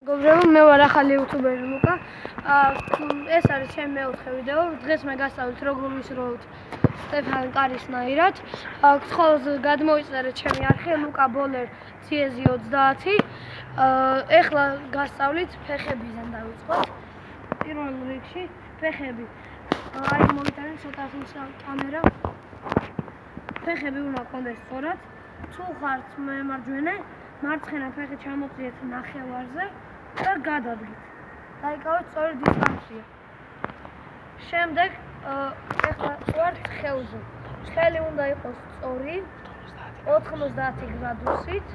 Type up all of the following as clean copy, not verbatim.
მეგობრებო, მე ვარ ახალი იუთუბერი ლუკა. ეს არის ჩემი მეოთხე ვიდეო. დღეს მე გასწავლით როგორ ვისროლოთ სტეფან კარისნაირად. გთხოვთ გადმოიწერეთ ჩემი არხი ლუკა ბოლერ CS 30. ეხლა გასწავლით ფეხებიდან დავიწყოთ. პირველ რიგში ფეხები. აი მონიტორი ცოტა ხნისა კამერა. ფეხები უნდა გქონდეს სწორად. თუ ხართ მარჯვენა, მარცხენა ფეხი ჩამოწიეთ ნახევარზე და გადადგეთ. დაიკავეთ სწორი დისტანცია. შემდეგ ეხლა ვართ ხელზე. ხელი უნდა იყოს სწორი 90 გრადუსით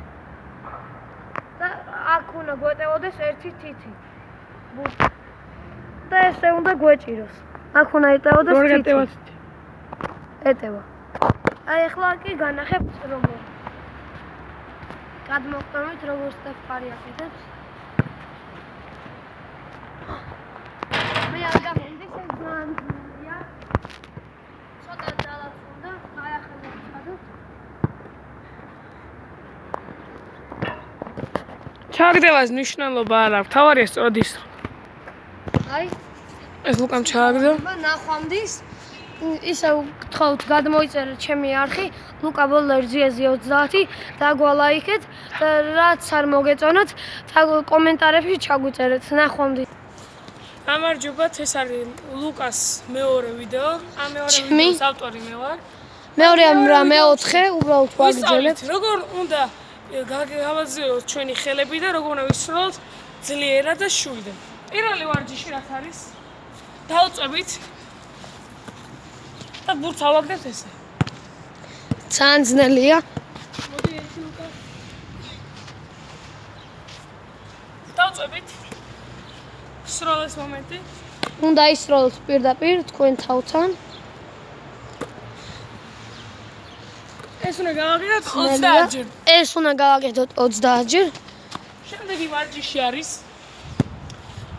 და აქ უნდა გვეტევოდეს ერთი თითი. და ესე უნდა გვეჭიროს. აქ უნდა ეტევოდეს თითი. ეტევა. აი ეხლა კი განახებთ როგორ გადმოგვწევით როგორ სტეფარი აკეთებს. მე არ გამენდი სენზანია. ცოტა ძალას უნდა აი ახლა დავწადოთ. ჩაგდევას მნიშვნელობა არ აქვს. თავარია სწორად ის. აი ეს ლუკამ ჩააგდო. ნახვამდის ისე გთხოვთ გადმოიწერეთ ჩემი არხი ლუკა ბოლერ CS 30 დაგვალაიქეთ და რაც არ მოგეწონათ კომენტარებში ჩაგვიწერეთ. ნახვამდის. გამარჯობათ, ეს არის ლუკას მეორე ვიდეო. ამ მეორე ვიდეოს ავტორი მე ვარ. მეორე რა მეოთხე უბრალოდ ვაგრძელებ. როგორ უნდა გავაზიაროთ ჩვენი ხელები და როგორ უნდა ვისროლოთ ძლიერად და შუიდან. პირველი ვარჯიში რაც არის? დავწევით და ბურთს ავაგდეთ ესე. ძალიან ძნელია. მოდი ერთი ლუკა. დავწევით. სროლის მომენტი. უნდა ისროლოთ პირდაპირ თქვენ თავთან. ეს უნდა გავაკეთოთ 30 ჯერ. ეს უნდა გავაკეთოთ 30 ჯერ. შემდეგი ვარჯიში არის.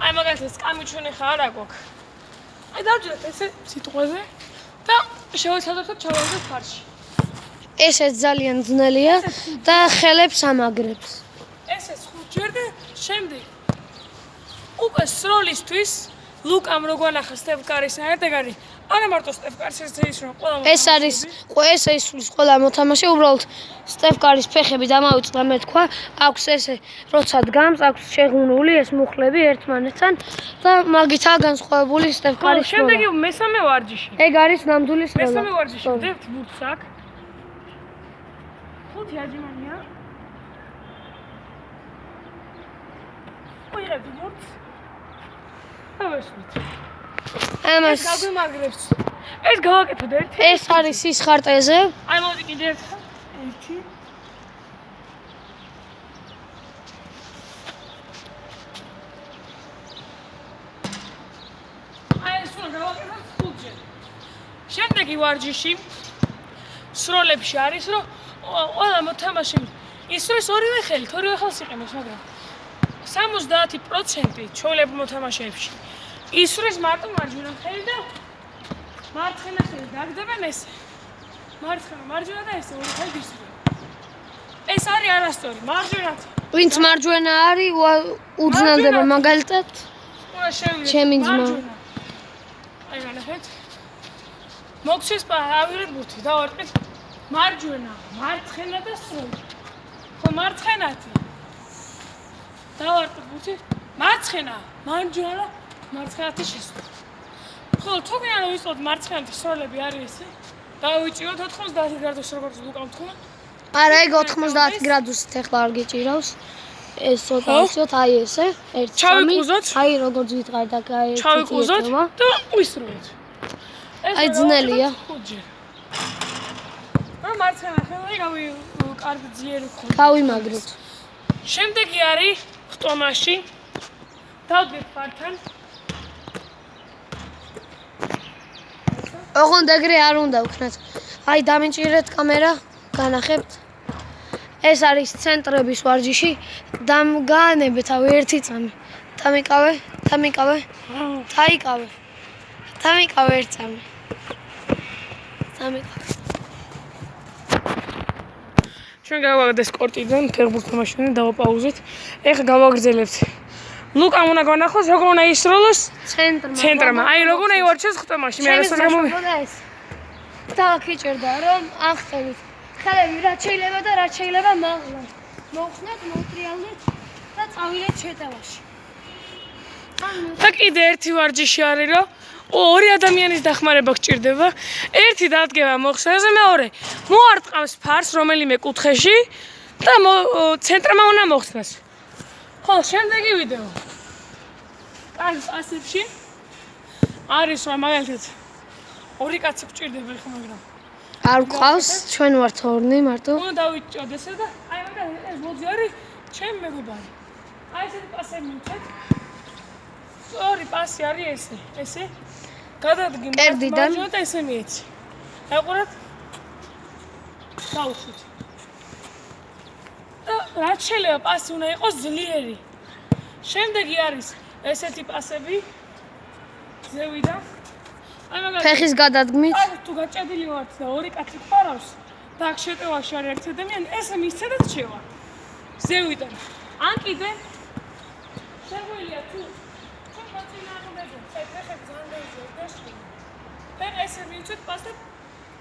აი მაგალითად კამიჩვენი ხარ არ გვაქვს. აი დავჯერეთ ესე სიტყვაზე და შევეცადოთ ჩავაგდოთ ფარში. ესეც ძალიან ძნელია და ხელებს ამაგრებს. ესეც 5 ჯერ და შემდეგ უკვე სროლისთვის ლუკამ როგორ ნახა სტეფ კარისნაირად ეგ არის. არა მარტო სტეფ კარის ის რომ ყველა ეს არის ყველა მოთამაშე უბრალოდ სტეფ კარის ფეხები დამავიწყდა მე თქვა აქვს ესე როცა დგამს აქვს შეღუნული ეს მუხლები ერთმანეთთან და მაგითაა განსხვავებული სტეფ კარის სროლა. შემდეგი მესამე ვარჯიში. ეგ არის ნამდვილი სროლა. მესამე ვარჯიში დებთ ბურთს აქ. 5 აჯიმანია. ვიღებთ ბურთს. ავესვით. ამას გაგვიმაგრებს. ეს გავაკეთოთ ერთი. ეს არის ის ხარტეზე. აი მოდი კიდე ერთხელ. ერთი. აი ეს უნდა გავაკეთოთ 5 ჯერ. შემდეგი ვარჯიში სროლებში არის რომ ყველა მოთამაშე ისროს ორივე ხელით იყენებს, მაგრამ 70% ჩვეულებრივ მოთამაშეებში ისროს მარტო მარჯვენა ხელი და მარცხენა ხელი დაგდებენ ესე. მარცხენა, მარჯვენა და ესე ორი ხელი ისროს. ეს არის არასწორი. მარჯვენათ. ვინც მარჯვენა არის უძნელდება მაგალითად. უნდა შევიდეთ. ჩემი ძმა. აი განახეთ. მოგცეს ავიღეთ ბურთი და ვარტყით მარჯვენა, მარცხენა და სროლი. ხო მარცხენათი. დავარტყით ბურთი. მარცხენა, მარჯვენა, მარცხენათი შესვლა. ხო, თუ გინდა რომ ვისწავლოთ მარცხენათი სროლები არის ესე. დავიჭიროთ 90 გრადუსს როგორც ლუკამ თქვა. არა, ეგ 90 გრადუსით ახლა არ გიჭირავს. ეს ცოტა ისოთ აი ესე. 1 ჩავიკუზოთ. აი როგორც ვიტყარ და აი ჩავიკუზოთ და ვისროლოთ. აი ძნელია. რა მარცხენა ხელი კარგი ძლიერი ხომ. გავიმაგროთ. შემდეგი არის ხტომაში. დავდგეთ ფართან. ოღონდ ეგრე არ უნდა ვქნათ. აი დამიჭირეთ კამერა, განახებთ. ეს არის ცენტრების ვარჯიში. დამგანებთ თავი ერთი წამი. დამიკავე. დაიკავე. დამიკავე ერთ წამი. დამიკავე. ჩვენ გავაგდეს კორტიდან ფეხბურთის მაშინიდან დავაპაუზეთ. ეხლა გავაგრძელებთ ლუკამ უნდა განახოს, როგორ უნდა ისროლოს ცენტრმა. აი როგორ უნდა ივარჩიოს ხტომაში, მე არასდროს გამომი. დააქიჭერდა რომ ახსენით. ხელები რაც შეიძლება და რაც შეიძლება მაღლა. მოხსნათ, მოტრიალდეთ და წავიდეთ შეტევაში. და კიდე ერთი ვარჯიში არის, რომ ორი ადამიანის დახმარება გჭირდება. ერთი დადგება მოხსნაზე, მეორე მოარტყამს ფარს რომელიმე კუთხეში და ცენტრმა უნდა მოხსნას. ხო, შემდეგი ვიდეო. აი, ასებში არის რა მაგალითად ორი კაცი გჭირდება ხო, მაგრამ არ გვყავს, ჩვენ ვართ ორნი მარტო. უნდა დავიჭოთ ესე და აი მაგალითად ეს ბოძი არის ჩემი მეგობარი. აი ესეთი პასები მივცეთ. ორი პასი არის ესე. გადადგი მარჯვენა და ესე მიეცი. აყურეთ. დავუშვით. და რაც შეიძლება პასი უნდა იყოს ძლიერი. შემდეგი არის ესეთი პასები ზევიდან. აი მაგალითად ფეხის გადადგმით. აი თუ გაჭედილი ვართ და ორი კაცი გყარავს და აქ შეტევაში არის ერთი ადამიანი, ესე მისცე და შევა. ზევიდან. ან კიდე შეგვიძლია თუ ჩვენ მოწინააღმდეგეებს აი ფეხებს ძალიან დაიჭერდა. და ესე მივცეთ პას და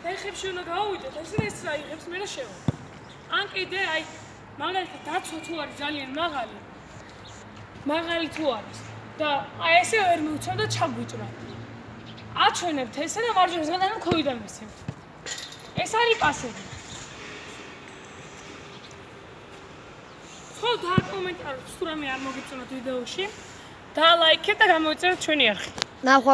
ფეხებში უნდა გავუვიჭოთ, ესე ეს რა იღებს მე და შევა. ან კიდე აი მაგალითად დაცვა თუ არის ძალიან მაღალი თუ არის და აი ესე ვერ მივცემ და ჩაგვიჭრა. აჩვენებთ ესე და მარჯვენასგან და მქოვიდან მისცემთ. ეს არის პასები. ხო, დააკომენტაროთ, თუ რამე არ მოგიწონათ ვიდეოში. და ლაიქეთ და გამოიწერეთ ჩვენი არხი. ნახვა